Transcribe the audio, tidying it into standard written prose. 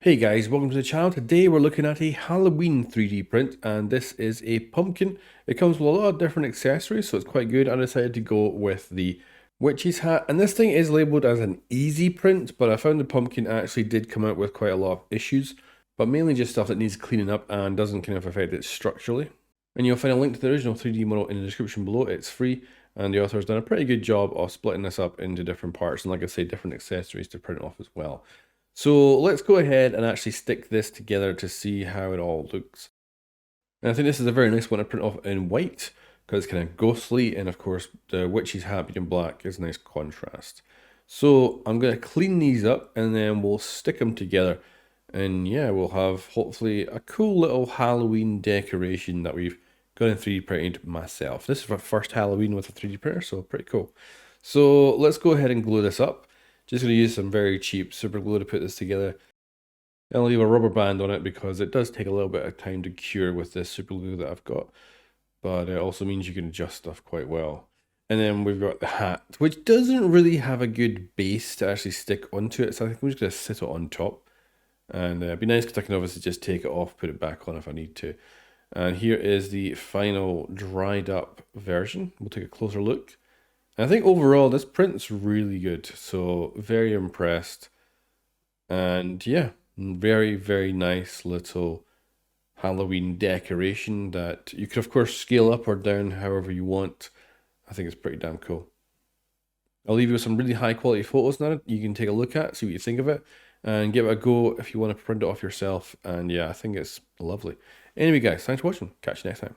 Hey guys, welcome to the channel. Today we're looking at a Halloween 3D print, and this is a pumpkin. It comes with a lot of different accessories, so it's quite good. I decided to go with the witch's hat, and this thing is labeled as an easy print, but I found the pumpkin actually did come out with quite a lot of issues, but mainly just stuff that needs cleaning up and doesn't kind of affect it structurally. And you'll find a link to the original 3D model in the description below. It's free, and the author's done a pretty good job of splitting this up into different parts, and like I say, different accessories to print off as well. So let's go ahead and actually stick this together to see how it all looks. And I think this is a very nice one to print off in white because it's kind of ghostly, and of course the witch's hat being black is a nice contrast. So I'm going to clean these up and then we'll stick them together, and yeah, we'll have hopefully a cool little Halloween decoration that we've got in 3D printed myself. This is my first Halloween with a 3D printer, so pretty cool. So let's go ahead and glue this up. Just going to use some very cheap super glue to put this together. I'll leave a rubber band on it because it does take a little bit of time to cure with this super glue that I've got. But it also means you can adjust stuff quite well. And then we've got the hat, which doesn't really have a good base to actually stick onto it. So I think I'm just going to sit it on top. And it'd be nice because I can obviously just take it off, put it back on if I need to. And here is the final dried up version. We'll take a closer look. I think overall this print's really good, so very impressed. And yeah, very nice little Halloween decoration that you could of course scale up or down however you want. I think it's pretty damn cool. I'll leave you with some really high quality photos now you can take a look at, see what you think of it, and give it a go if you want to print it off yourself. And yeah, I think it's lovely. Anyway guys, thanks for watching. Catch you next time.